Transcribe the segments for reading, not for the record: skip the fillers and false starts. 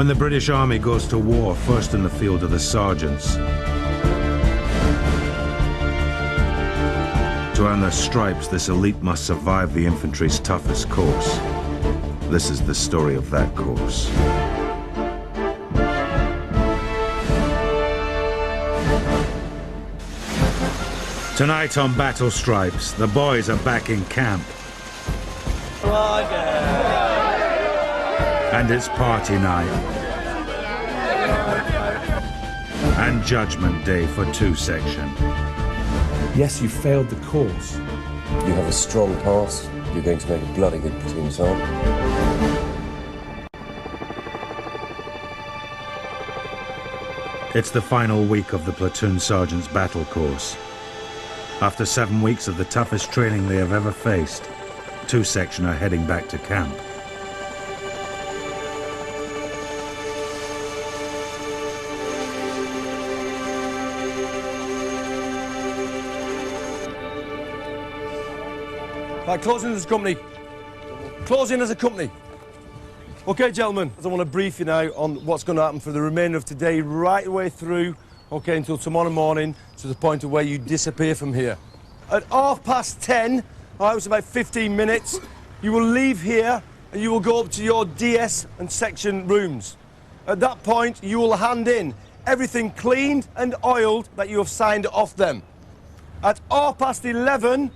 When the British Army goes to war, first in the field are the sergeants. To earn their stripes, this elite must survive the infantry's toughest course. This is the story of that course. Tonight on Battle Stripes, the boys are back in camp. And it's party night. And Judgment Day for 2 Section. Yes, you failed the course. You have a strong past. You're going to make a bloody good platoon sergeant. It's the final week of the platoon sergeant's battle course. After 7 weeks of the toughest training they have ever faced, 2 Section are heading back to camp. Right, closing as a company. Closing as a company. Okay, gentlemen, I want to brief you now on what's going to happen for the remainder of today, right the way through, okay, until tomorrow morning, to the point of where you disappear from here. At 10:30, all right, it's about 15 minutes, you will leave here and you will go up to your DS and section rooms. At that point, you will hand in everything cleaned and oiled that you have signed off them. At 11:30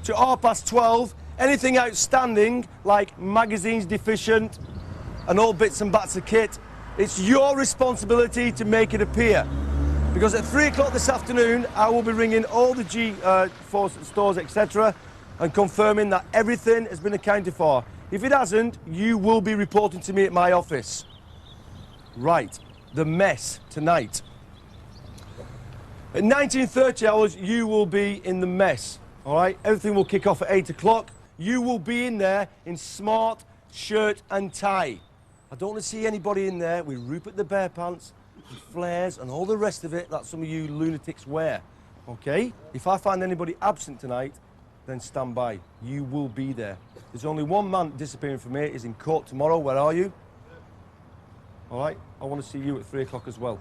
to 12:30, anything outstanding, like magazines deficient and all bits and bats of kit, it's your responsibility to make it appear. Because at 3 o'clock this afternoon, I will be ringing all the G4 stores, etc., and confirming that everything has been accounted for. If it hasn't, you will be reporting to me at my office. Right, the mess tonight. At 19:30 hours, you will be in the mess, all right? Everything will kick off at 8 o'clock. You will be in there in smart shirt and tie. I don't want to see anybody in there with Rupert the Bear pants, and flares and all the rest of it that some of you lunatics wear, okay? If I find anybody absent tonight, then stand by. You will be there. There's only one man disappearing from here. He's in court tomorrow. Where are you? All right, I want to see you at 3 o'clock as well.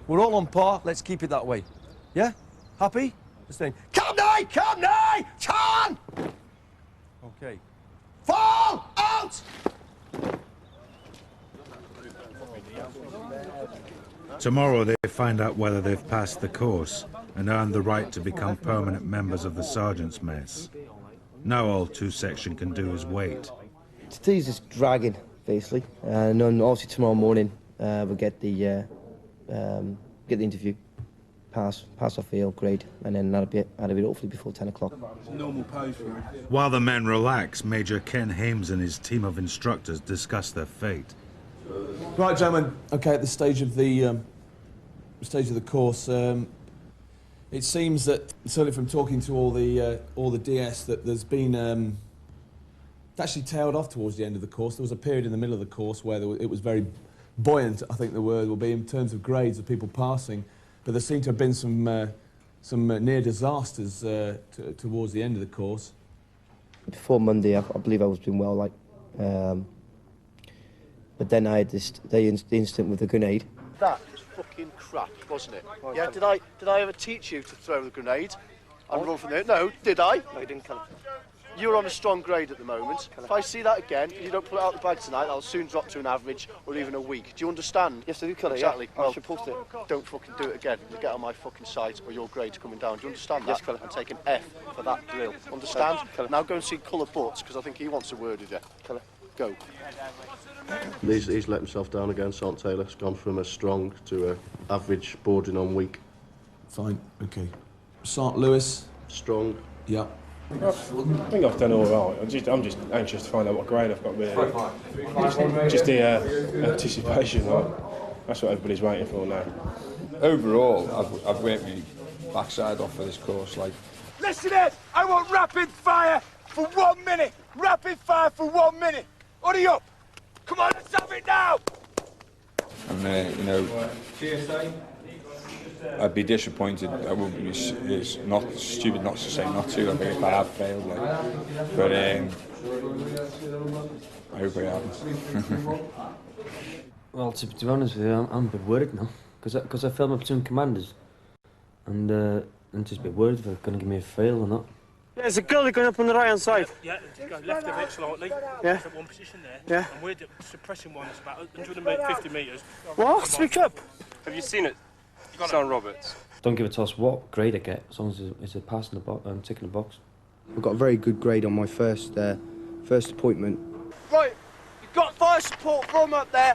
We're all on par. Let's keep it that way. Yeah? Happy? Just saying, come now, turn! Okay. Fall out! Tomorrow they find out whether they've passed the course and earned the right to become permanent members of the sergeant's mess. Now all 2 Section can do is wait. Today's just dragging, basically, and then obviously tomorrow morning we'll get the interview, pass or fail, grade, and then that'll be it hopefully before 10 o'clock. Normal pose for him. While the men relax, Major Ken Hames and his team of instructors discuss their fate. Right, gentlemen. Okay, at the stage of the course, it seems that certainly from talking to all the DS that there's been it actually tailed off towards the end of the course. There was a period in the middle of the course where it was very buoyant. I think the word will be in terms of grades of people passing, but there seemed to have been some near disasters towards the end of the course. Before Monday, I believe I was doing well, like. But then I had the incident with the grenade. That was fucking crap, wasn't it? Yeah, did I ever teach you to throw the grenade and run from there? No, did I? No, you didn't, Callum. You're on a strong grade at the moment. If I see that again, and you don't pull it out the bag tonight, I'll soon drop to an average or even a week. Do you understand? Yes, I do, Callum. Exactly. Yeah. Well, I should post it. Don't fucking do it again. You get on my fucking site or your grade's coming down. Do you understand that? Yes, Callum. And take an F for that drill. Understand? Callum. Now go and see Colour Butts, because I think he wants a word with you. Callum. Go. He's let himself down again, Sergeant Taylor. He's gone from a strong to a average, bordering on weak. Fine, okay. Sergeant Lewis. Strong. Yeah. I think I've done all right. I'm just anxious to find out what grade I've got, really. Just the anticipation, like, that's what everybody's waiting for now. Overall, I've worked my backside off for this course. Like, Listen in! I want rapid fire for 1 minute! Rapid fire for 1 minute! Hurry up! Come on, let's have it now! and you know, I'd be disappointed. I wouldn't be. It's not stupid not to say not to. I think if I have failed, like, but I hope I haven't. Well, to be honest with you, I'm a bit worried now because I felt my platoon commanders, and I'm just a bit worried if they're going to give me a fail or not. Yeah, there's a gully going up on the right hand side. Yeah, go left of it slightly. Yeah. There's one position there. Yeah. And we're suppressing one that's about 150 metres. What? Speak up. Have you seen it, Son Roberts? Don't give a toss what grade I get, as long as it's a pass in the box and ticking the box. I got a very good grade on my first appointment. Right, you've got fire support from up there.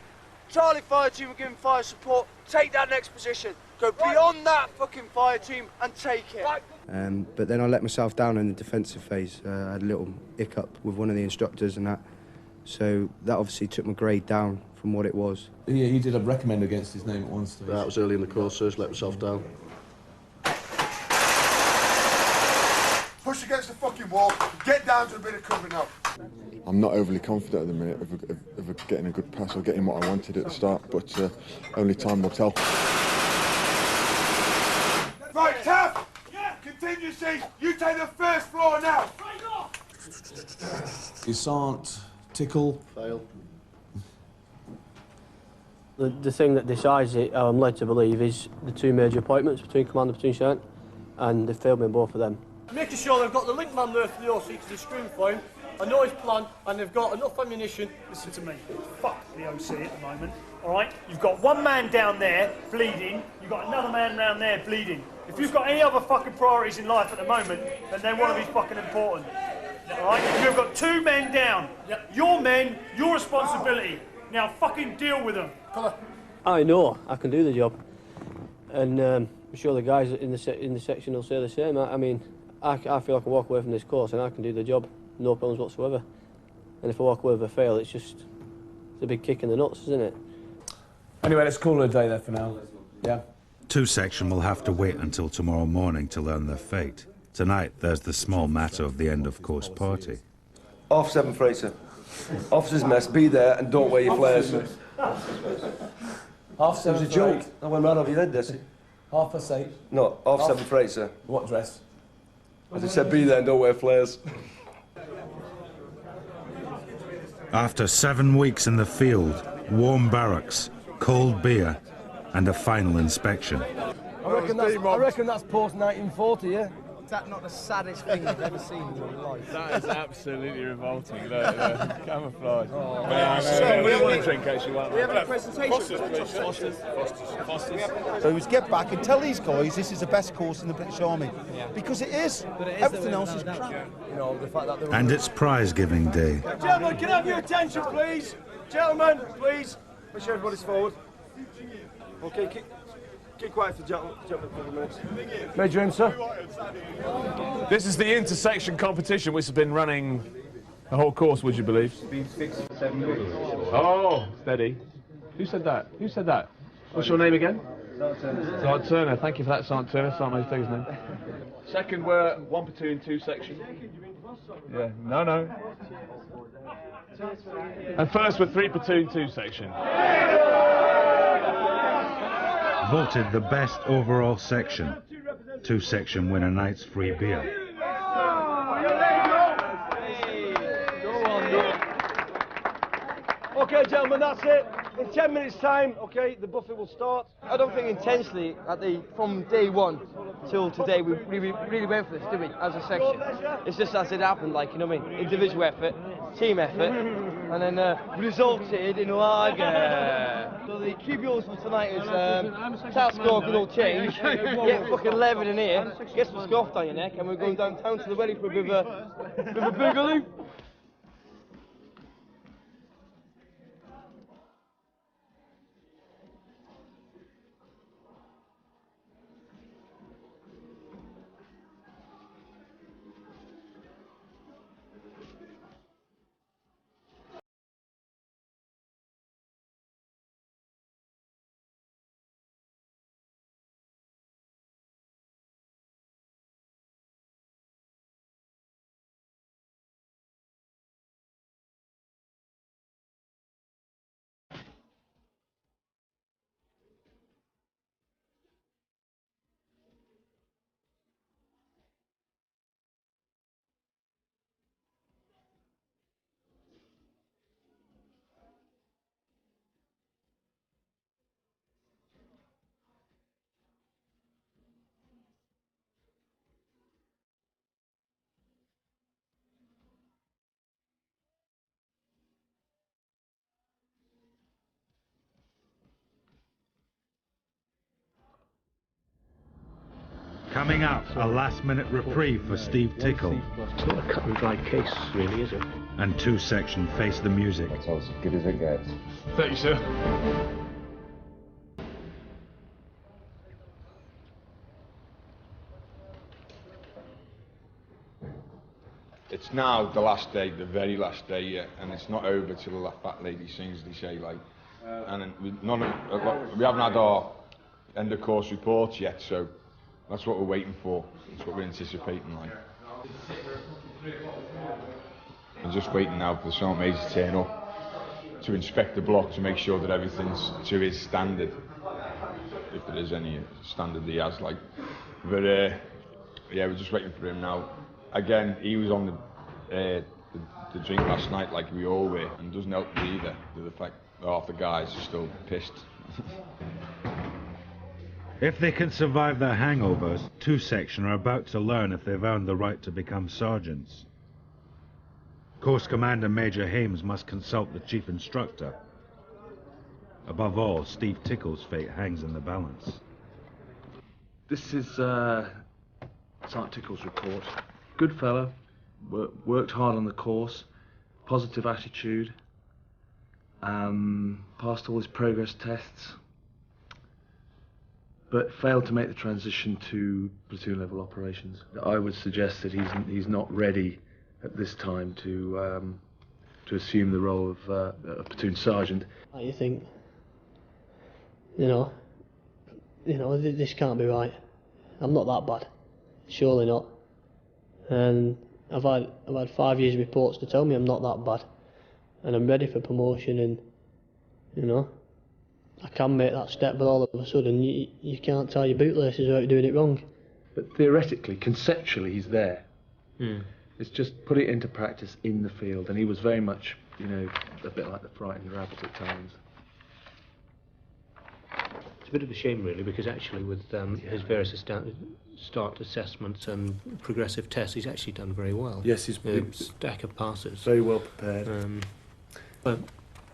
Charlie fire team are giving fire support. Take that next position. Go beyond that fucking fire team and take it. But then I let myself down in the defensive phase. I had a little hiccup with one of the instructors and that. So that obviously took my grade down from what it was. Yeah, he did a recommend against his name at one stage. That was early in the course, so I just let myself down. Push against the fucking wall, get down to a bit of cover now. I'm not overly confident at the minute of getting a good pass or getting what I wanted at the start, but only time will tell. Right, Taff! Contingency, you take the first floor now! You can't tickle. Fail. The thing that decides it, I'm led to believe, is the two major appointments between Commander and Platoon Sergeant, and they've failed me in both of them. Making sure they've got the link man there for the OC because he's screwing for him, a noise plan, and they've got enough ammunition. Listen to me. Fuck the OC at the moment. All right? You've got one man down there bleeding. You've got another man down there bleeding. If you've got any other fucking priorities in life at the moment, then one of these fucking important. All right? You've got two men down. Your men, your responsibility. Now fucking deal with them. I know I can do the job, and I'm sure the guys in the section will say the same. I mean, I feel I can walk away from this course and I can do the job, no problems whatsoever. And if I walk away with a fail, it's a big kick in the nuts, isn't it? Anyway, let's call it a day there for now. Yeah. Two section will have to wait until tomorrow morning to learn their fate. Tonight, there's the small matter of the end of course party. Half 7 Fraser. Officers' mess, be there and don't wear your flares. Half 7. It was a joke. I went right over your head, Desi. 8:30. No, half 7 Fraser. What dress? As I said, be there and don't wear flares. After 7 weeks in the field, warm barracks, cold beer, and a final inspection. I reckon that's post-1940, yeah? Is that not the saddest thing you've ever seen in your life? That is absolutely revolting. Look, camouflage. What do you want to drink, actually? We have a presentation. Fosters. So we get back and tell these guys this is the best course in the British Army. Yeah. Because it is. Everything else is crap. You know, the fact that And it's prize-giving day. Gentlemen, can I have your attention, please? Gentlemen, please. Make sure everybody's forward. Okay, keep quiet for gentlemen for a minute. Major in, sir. This is the intersection competition which has been running the whole course, would you believe? It's been 6 or 7 years. Oh, steady. Who said that? Who said that? What's your name again? Sergeant Turner. Thank you for that, Sergeant Turner. Sergeant Major name. Second were 1 platoon, 2 section. Yeah, no. And first were 3 platoon, 2 section. Voted the best overall section. 2 section win a night's free beer. Okay, gentlemen, that's it. In 10 minutes' time, okay, the buffet will start. I don't think intensely from day one till today we really went for this, did we, as a section? It's just as it happened, like, you know what I mean? Individual effort, team effort, and then resulted in lager. So the key goals for tonight is top score, good old change, get fucking 11 in here, get some scarf down your neck, and we're going downtown to the ready for a bit of a boogaloo. Coming up, a last-minute reprieve for Steve Tickle. It's not a cut and dried case, really, is it? And two section Face the Music. That's as good as it gets. Thank you, sir. It's now the last day, the very last day, yeah, and it's not over till the fat lady sings, they say, like. And then we haven't had our end of course reports yet, so that's what we're waiting for. That's what we're anticipating, like. I'm just waiting now for the sergeant major to turn up to inspect the block to make sure that everything's to his standard, if there is any standard he has, like. But yeah, we're just waiting for him now. Again, he was on the drink last night like we all were, and doesn't help me either, the fact that half the guys are still pissed. If they can survive their hangovers, two section are about to learn if they've earned the right to become sergeants. Course Commander Major Hames must consult the chief instructor. Above all, Steve Tickle's fate hangs in the balance. This is Sergeant Tickle's report. Good fellow, worked hard on the course, positive attitude, passed all his progress tests, but failed to make the transition to platoon level operations. I would suggest that he's not ready at this time to assume the role of a platoon sergeant. You think, you know, this can't be right. I'm not that bad, surely not. And I've had 5 years reports to tell me I'm not that bad, and I'm ready for promotion, and you know, I can make that step, but all of a sudden you can't tie your bootlaces without doing it wrong. But theoretically, conceptually, he's there. It's just put it into practice in the field, and he was very much, you know, a bit like the frightened rabbit at times. It's a bit of a shame, really, because actually with his various start assessments and progressive tests, he's actually done very well. Yes, he's a stack of passes. Very well prepared. But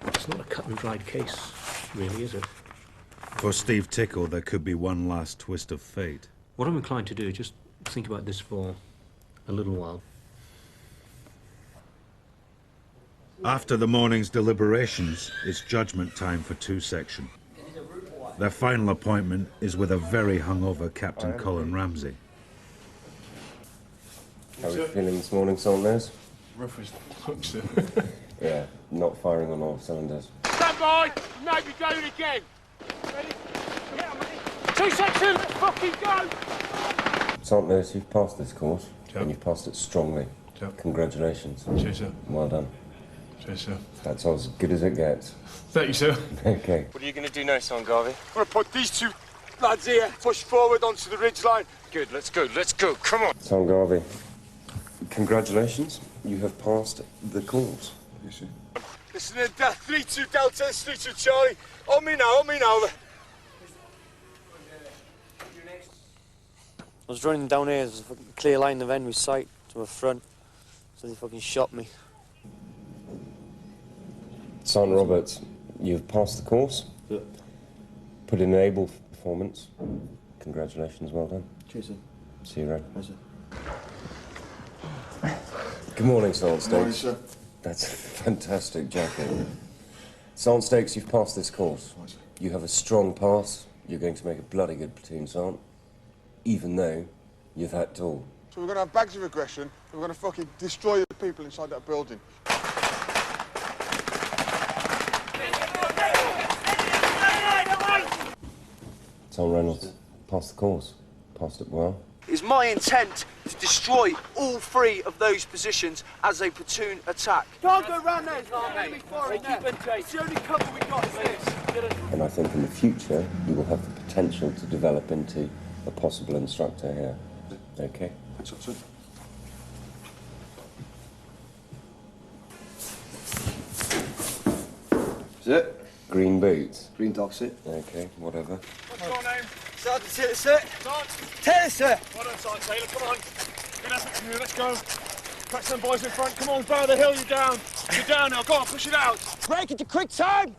it's not a cut and dried case, really, is it? For Steve Tickle, there could be one last twist of fate. What I'm inclined to do is just think about this for a little while. After the morning's deliberations, it's judgment time for two section. Their final appointment is with a very hungover Captain Colin Ramsey. How are you feeling this morning, Saltnose? Rough as fuck, sir. Yeah, not firing on all cylinders. Stand by! Now be going again! Ready? Yeah, mate. Two sections! Fucking go! Saltnose, you've passed this course, and you've passed it strongly. Congratulations. Cheers, sir. Well done. Cheers, sir. That's as good as it gets. Thank you, sir. Okay. What are you going to do now, Sergeant Garvey? I'm going to put these two lads here, push forward onto the ridge line. Good, let's go, come on. Sergeant Garvey, congratulations. You have passed the course. Yes, sir. Listen to that, 3-2 Delta, 3-2 Charlie. On me now, I was running down here, there's a fucking clear line of enemy sight to my front, so they fucking shot me. Sergeant Roberts, you've passed the course. Yep. Put in an able performance. Congratulations, well done. Cheers, sir. See you around. Pleasure. Good morning, Sergeant Stakes. Morning, sir. That's a fantastic jacket. Sergeant Stakes, you've passed this course. Right, sir. You have a strong pass. You're going to make a bloody good platoon sergeant, even though you've had it all. So we're going to have bags of aggression, and we're going to fucking destroy the people inside that building. Sergeant Reynolds, passed the course. Passed it well. It's my intent to destroy all three of those positions as a platoon attack. Can't go round there, it's not enemy firing there. It's the only cover we got is this. And I think in the future, you will have the potential to develop into a possible instructor here. Okay? That's up, sir. Is it? Green boots. Green dog sit. Okay, whatever. What's your name? Sergeant Taylor, sir. Sergeant. Taylor, sir. Well done, Sergeant Taylor, come on. Good effort from you, let's go. Crack some boys in front, come on, bow the hill, you're down. You're down now, go on, push it out. Break it to quick time.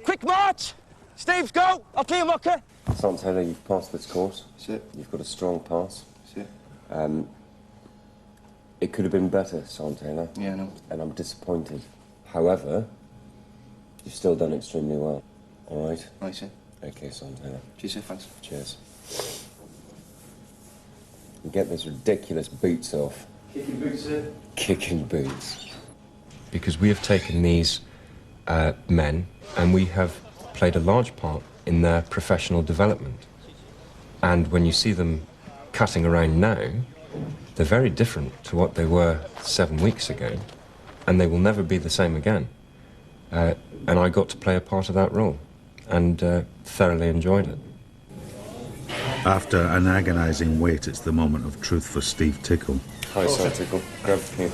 Quick march. Steve, go. I'll clear mucker. Sergeant Taylor, you've passed this course. That's it. You've got a strong pass. That's it. It could have been better, Sergeant Taylor. Yeah, I know. And I'm disappointed. However, you've still done extremely well. All right? Right, sir. Okay, Sergeant Taylor. Cheers, sir. Thanks. Cheers. And get those ridiculous boots off. Kicking boots, sir. Kicking boots. Because we have taken these men and we have played a large part in their professional development. And when you see them cutting around now, they're very different to what they were 7 weeks ago, and they will never be the same again. And I got to play a part of that role, and thoroughly enjoyed it. After an agonising wait, it's the moment of truth for Steve Tickle. Hi, Sergeant Tickle. Grab me.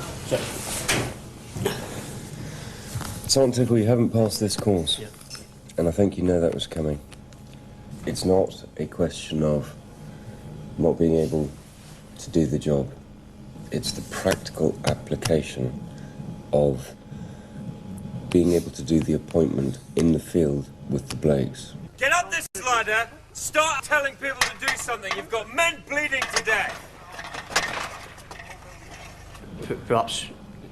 Sergeant Tickle, you haven't passed this course. Yeah. And I think you know that was coming. It's not a question of not being able to do the job. It's the practical application of being able to do the appointment in the field with the blokes. Get up this ladder, start telling people to do something. You've got men bleeding to death. Perhaps,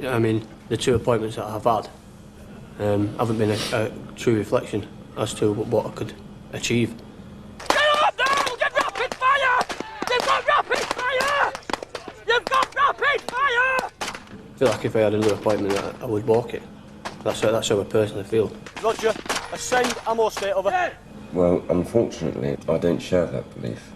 I mean, the 2 appointments that I've had haven't been a true reflection as to what I could achieve. Get up now! Get rapid fire! You've got rapid fire! You've got rapid fire! I feel like if I had another appointment, I would walk it. That's how I personally feel. Roger. Ascend, ammo state over. Well, unfortunately, I don't share that belief.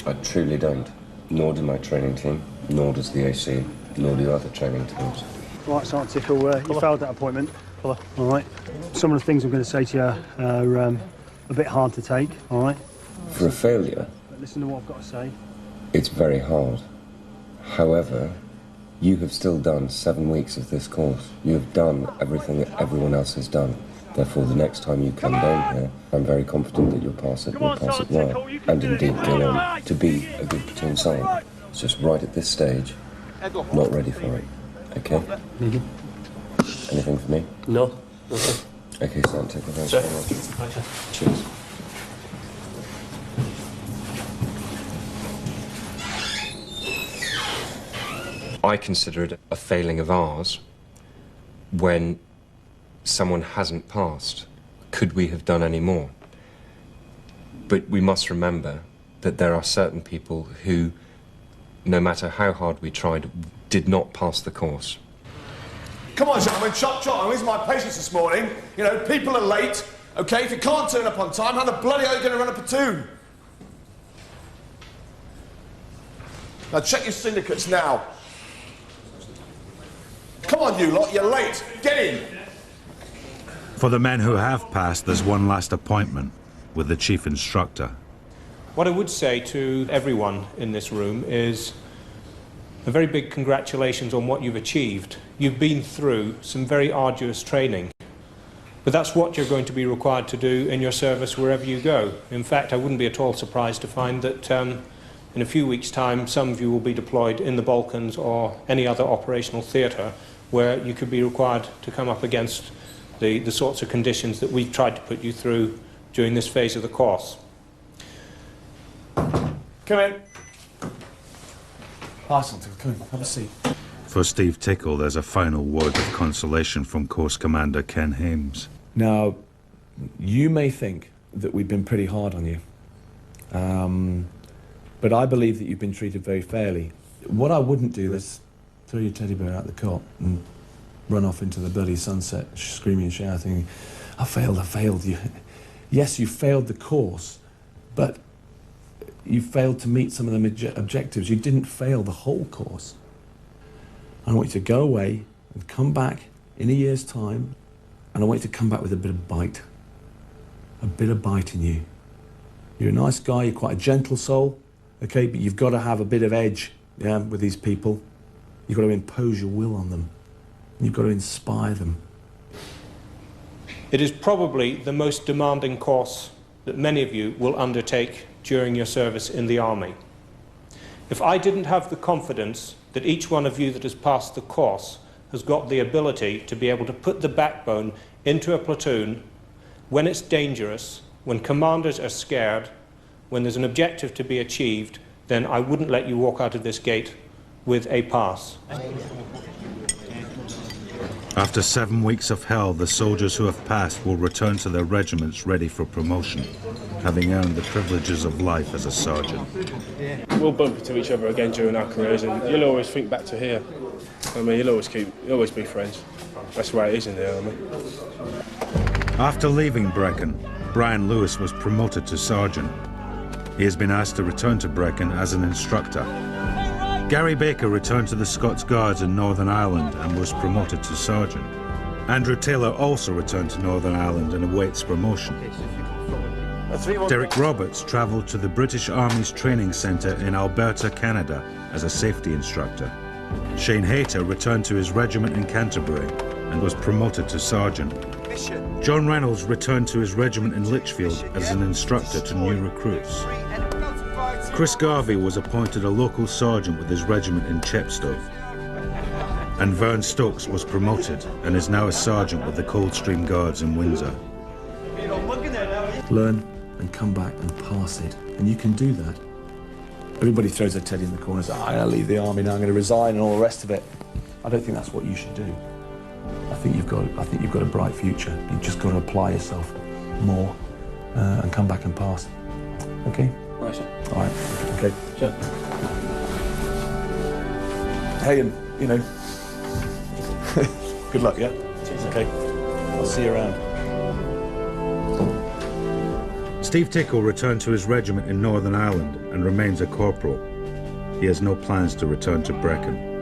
I truly don't. Nor do my training team, nor does the AC, nor do other training teams. Right, Sergeant Tickle, you failed that appointment. All right. Some of the things I'm going to say to you are a bit hard to take, all right? For a failure, But listen to what I've got to say. it's very hard. However, you have still done 7 weeks of this course. You have done everything that everyone else has done. Therefore, the next time you come down here, I'm very confident that you'll pass it, you'll pass it well, and indeed go on to be a good platoon sergeant. It's just right at this stage, not ready for it. Okay? Anything for me? No. Okay. Okay, Sergeant Tickle, thanks very much. Thanks, sir. Cheers. I consider it a failing of ours when someone hasn't passed. Could we have done any more? But we must remember that there are certain people who, no matter how hard we tried, did not pass the course. Come on, gentlemen, chop. I'm losing my patience this morning. You know, people are late, okay? If you can't turn up on time, how the bloody hell are you going to run a platoon? Now, check your syndicates now. Come on, you lot, you're late. Get in. For the men who have passed, there's one last appointment with the chief instructor. What I would say to everyone in this room is a very big congratulations on what you've achieved. You've been through some very arduous training, but that's what you're going to be required to do in your service wherever you go. In fact, I wouldn't be at all surprised to find that in a few weeks' time, some of you will be deployed in the Balkans or any other operational theatre where you could be required to come up against the sorts of conditions that we've tried to put you through during this phase of the course. Come in. Awesome, come in, have a seat. For Steve Tickle, there's a final word of consolation from Course Commander Ken Hames. Now, you may think that we've been pretty hard on you, but I believe that you've been treated very fairly. What I wouldn't do is throw your teddy bear out the cot and run off into the bloody sunset, screaming and shouting, I failed you. Yes, you failed the course, but you failed to meet some of the objectives. You didn't fail the whole course. I want you to go away and come back in a year's time, and I want you to come back with a bit of bite in you. You're a nice guy, you're quite a gentle soul, okay, but you've got to have a bit of edge, yeah, with these people. You've got to impose your will on them. You've got to inspire them. It is probably the most demanding course that many of you will undertake during your service in the Army. If I didn't have the confidence that each one of you that has passed the course has got the ability to be able to put the backbone into a platoon when it's dangerous, when commanders are scared, when there's an objective to be achieved, then I wouldn't let you walk out of this gate with a pass. After 7 weeks of hell, the soldiers who have passed will return to their regiments ready for promotion, having earned the privileges of life as a sergeant. We'll bump into each other again during our careers, and you'll always think back to here. I mean, you'll always be friends. That's the way it is in the army. After leaving Brecon, Brian Lewis was promoted to sergeant. He has been asked to return to Brecon as an instructor. Gary Baker returned to the Scots Guards in Northern Ireland and was promoted to sergeant. Andrew Taylor also returned to Northern Ireland and awaits promotion. Derek Roberts travelled to the British Army's training centre in Alberta, Canada as a safety instructor. Shane Hayter returned to his regiment in Canterbury and was promoted to sergeant. John Reynolds returned to his regiment in Lichfield as an instructor to new recruits. Chris Garvey was appointed a local sergeant with his regiment in Chepstow. And Vern Stokes was promoted and is now a sergeant with the Coldstream Guards in Windsor. Learn and come back and pass it, and you can do that. Everybody throws their teddy in the corner and says, I'm going to leave the army now, I'm going to resign and all the rest of it. I don't think that's what you should do. I think you've got a bright future. You've just got to apply yourself more and come back and pass. Okay? Right, sir. All right. Okay. Sure. Hey, and you know, good luck, yeah? Cheers, okay. I'll see you around. Steve Tickle returned to his regiment in Northern Ireland and remains a corporal. He has no plans to return to Brecon.